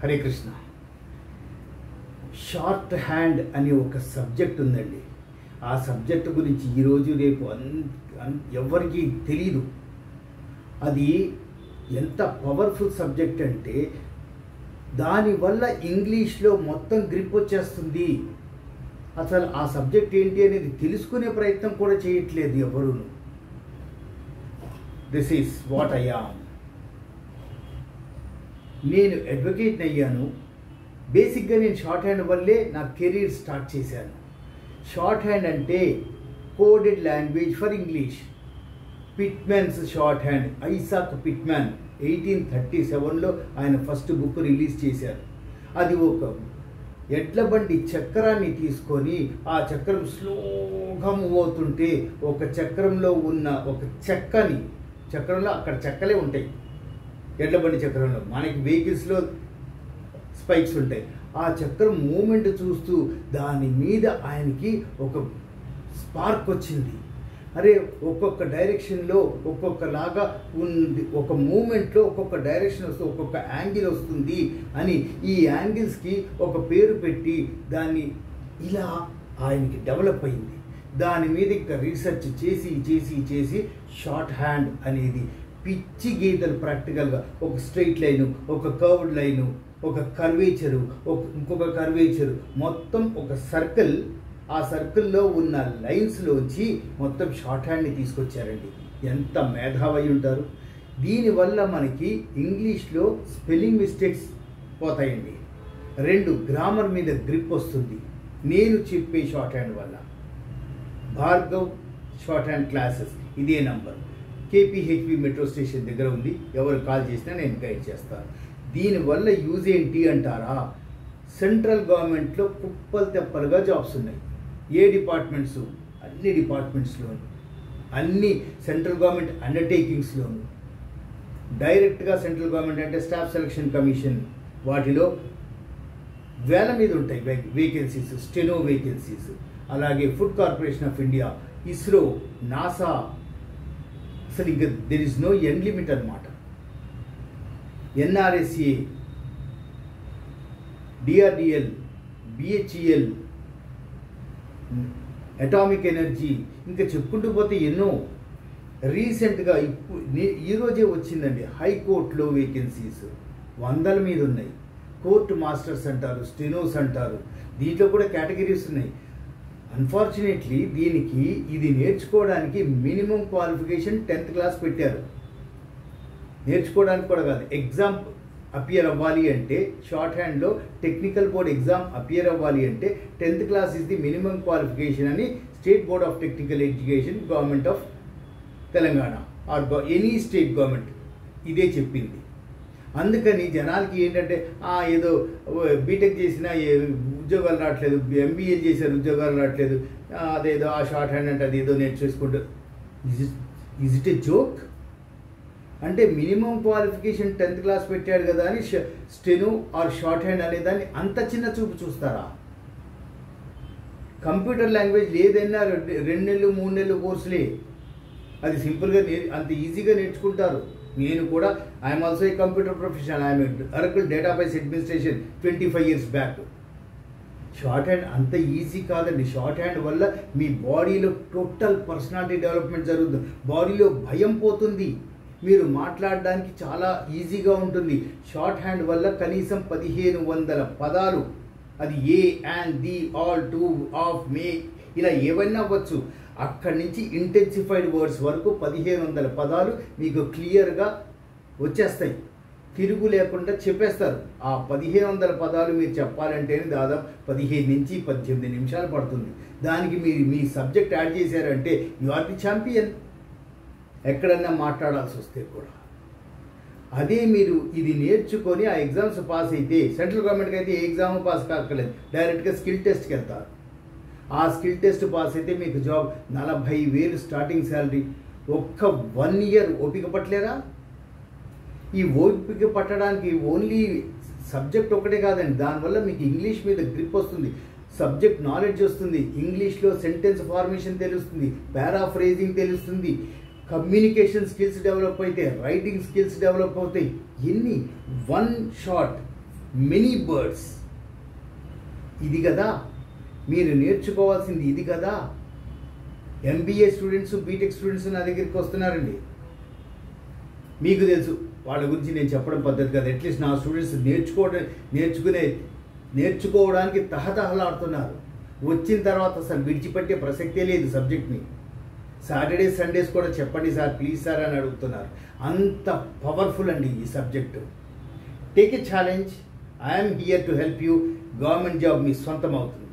Hare Krishna. Short hand అనే ఒక subject ఉందండి. ఆ సబ్జెక్ట్ గురించి ఈరోజు రేపు ఎవరికి తెలీదు. అది ఎంత పవర్ఫుల్ సబ్జెక్ట్ అంటే దానివల్ల ఇంగ్లీష్లో మొత్తం గ్రిప్ వచ్చేస్తుంది. అసలు ఆ సబ్జెక్ట్ ఏంటి అనేది తెలుసుకునే ప్రయత్నం కూడా చేయట్లేదు ఎవరును. This is what I am. నేను అడ్వకేట్ని అయ్యాను. బేసిక్గా నేను షార్ట్ హ్యాండ్ వల్లే నా కెరీర్ స్టార్ట్ చేశాను. షార్ట్ హ్యాండ్ అంటే coded language for English. Pitman's shorthand, Isaac Pitman 1837లో ఆయన ఫస్ట్ బుక్ రిలీజ్ చేశారు. అది ఒక ఎడ్ల బండి చక్రాన్ని తీసుకొని ఆ చక్రం స్లోగా మూవ్ అవుతుంటే ఒక చక్రంలో ఉన్న ఒక చక్రంలో అక్కడ చెక్కలే ఉంటాయి. ఎడ్ల బండి చక్రంలో మనకి వెహికల్స్లో స్పైక్స్ ఉంటాయి. ఆ చక్రం మూమెంట్ చూస్తూ దాని మీద ఆయనకి ఒక స్పార్క్ వచ్చింది. అరే ఒక్కొక్క డైరెక్షన్లో ఒక్కొక్కలాగా ఉంది, ఒక మూమెంట్లో ఒక్కొక్క డైరెక్షన్ వస్తుంది, ఒక్కొక్క యాంగిల్ వస్తుంది అని ఈ యాంగిల్స్కి ఒక పేరు పెట్టి దాన్ని ఇలా ఆయనకి డెవలప్ అయింది. దాని మీద ఇంకా రీసెర్చ్ చేసి చేసి చేసి షార్ట్ హ్యాండ్ అనేది పిచ్చి గీతలు ప్రాక్టికల్గా ఒక స్ట్రైట్ లైను, ఒక కర్వ్డ్ లైను, ఒక కర్వేచరు, ఇంకొక కర్వేచరు, మొత్తం ఒక సర్కిల్. ఆ సర్కిల్లో ఉన్న లైన్స్లోంచి మొత్తం షార్ట్ హ్యాండ్ని తీసుకొచ్చారండి. ఎంత మేధావి ఉంటారు. దీనివల్ల మనకి ఇంగ్లీష్లో స్పెల్లింగ్ మిస్టేక్స్ పోతాయండి. 2 గ్రామర్ మీద గ్రిప్ వస్తుంది నేను చెప్పే షార్ట్ హ్యాండ్ వల్ల. భార్గవ్ షార్ట్ హ్యాండ్ క్లాసెస్ ఇదే నంబర్ కేపీహెచ్పి మెట్రో స్టేషన్ దగ్గర ఉంది. ఎవరు కాల్ చేసినా నేను గైడ్ చేస్తాను. దీనివల్ల యూజ్ ఏంటి అంటారా? సెంట్రల్ గవర్నమెంట్లో కుప్పలు తెప్పలుగా జాబ్స్ ఉన్నాయి. ఏ డిపార్ట్మెంట్స్? అన్ని డిపార్ట్మెంట్స్లోను, అన్ని సెంట్రల్ గవర్నమెంట్ అండర్టేకింగ్స్లోను. డైరెక్ట్గా సెంట్రల్ గవర్నమెంట్ అంటే స్టాఫ్ సెలక్షన్ కమిషన్, వాటిలో వేల మీద ఉంటాయి వేకెన్సీస్, స్టెనో వేకెన్సీస్. అలాగే food corporation of India, ISRO, NASA, అసలు ఇంకా there is no end limit అనమాట. NRSA, DRDL, BHEL, atomic energy, ఇంకా చెప్పుకుంటూ పోతే ఎన్నో. రీసెంట్గా ఈరోజే వచ్చిందండి హైకోర్టులో వేకెన్సీస్ 100ల మీద ఉన్నాయి. కోర్టు మాస్టర్స్ అంటారు, స్టెనోస్ అంటారు. దీంట్లో కూడా కేటగిరీస్ ఉన్నాయి. అన్ఫార్చునేట్లీ దీనికి ఇది నేర్చుకోవడానికి మినిమం క్వాలిఫికేషన్ 10th క్లాస్ పెట్టారు. నేర్చుకోవడానికి కూడా కాదు, ఎగ్జామ్ అపియర్ అవ్వాలి అంటే షార్ట్ హ్యాండ్లో టెక్నికల్ బోర్డ్ ఎగ్జామ్ అపియర్ అవ్వాలి అంటే 10th class is the minimum qualification అని state board of technical education, government of Telangana or any state government ఇదే చెప్పింది. అందుకని జనాలకి ఏంటంటే ఏదో బీటెక్ చేసినా ఉద్యోగాలు రావట్లేదు, ఎంబీఏలు చేశారు ఉద్యోగాలు రావట్లేదు, అదేదో ఆ షార్ట్ హ్యాండ్ అంటే అది ఏదో నేర్చేసుకుంటారు. Is it a joke? అంటే మినిమం క్వాలిఫికేషన్ 10th క్లాస్ పెట్టాడు కదా అని స్టెనో ఆర్ షార్ట్ హ్యాండ్ అనే దాన్ని అంత చిన్న చూపు చూస్తారా? కంప్యూటర్ లాంగ్వేజ్ లేదన్నా 2 నెలలు 3 నెలలు కోర్సులే. అది సింపుల్గా అంత ఈజీగా నేర్చుకుంటారు. నేను కూడా I'm also a computer professional. I'm Oracle database administration 25 years back. Shorthand అంత ఈజీ కాదండి. షార్ట్ హ్యాండ్ వల్ల మీ బాడీలో టోటల్ పర్సనాలిటీ డెవలప్మెంట్ జరుగుతుంది. బాడీలో భయం పోతుంది. మీరు మాట్లాడడానికి చాలా ఈజీగా ఉంటుంది. షార్ట్ హ్యాండ్ వల్ల కనీసం 1500 పదాలు, అది a, and, the, all, to, of, may, ఇలా ఏవైనా అవ్వచ్చు. అక్కడి నుంచి ఇంటెన్సిఫైడ్ వర్డ్స్ వరకు 1500 పదాలు మీకు క్లియర్గా వచ్చేస్తాయి. తిరుగు లేకుండా చెప్పేస్తారు. ఆ 1500 పదాలు మీరు చెప్పాలంటేనే దాదాపు 15 నుంచి 18 నిమిషాలు పడుతుంది. దానికి మీరు మీ సబ్జెక్ట్ యాడ్ చేశారంటే యు ఆర్ ది ఛాంపియన్. ఎక్కడన్నా మాట్లాడాల్సి వస్తే కూడా అదే మీరు ఇది నేర్చుకొని ఆ ఎగ్జామ్స్ పాస్ అయితే, సెంట్రల్ గవర్నమెంట్కి అయితే ఏ ఎగ్జామ్ పాస్ కాక్కర్లేదు, డైరెక్ట్గా స్కిల్ టెస్ట్కి వెళ్తారు. ఆ స్కిల్ టెస్ట్ పాస్ అయితే మీకు జాబ్ 40,000 స్టార్టింగ్ శాలరీ. ఒక్క 1 year ఓపిక పట్టలేరా? ఈ ఓపిక పట్టడానికి ఓన్లీ సబ్జెక్ట్ ఒకటే కాదండి, దానివల్ల మీకు ఇంగ్లీష్ మీద గ్రిప్ వస్తుంది, సబ్జెక్ట్ నాలెడ్జ్ వస్తుంది, ఇంగ్లీష్లో సెంటెన్స్ ఫార్మేషన్ తెలుస్తుంది, పారాఫ్రేజింగ్ తెలుస్తుంది, కమ్యూనికేషన్ స్కిల్స్ డెవలప్ అయితే, రైటింగ్ స్కిల్స్ డెవలప్ అవుతాయి. ఎన్ని 1 shot మెనీ బర్డ్స్. ఇది కదా మీరు నేర్చుకోవాల్సింది, ఇది కదా. ఎంబీఏ స్టూడెంట్స్, బీటెక్ స్టూడెంట్స్ నా దగ్గరికి వస్తున్నారండి. మీకు తెలుసు వాళ్ళ గురించి నేను చెప్పడం పద్ధతి కాదు. అట్లీస్ట్ నా స్టూడెంట్స్ నేర్చుకోవడానికి తహతహలాడుతున్నారు. వచ్చిన తర్వాత అసలు విడిచిపెట్టే ప్రసక్తే లేదు సబ్జెక్ట్ని. సాటర్డే సండేస్ కూడా చెప్పండి సార్, ప్లీజ్ సార్ అని అడుగుతున్నారు. అంత పవర్ఫుల్ అండి ఈ subject. Take a challenge. I'm here to help you. Government job మీ సొంతం అవుతుంది.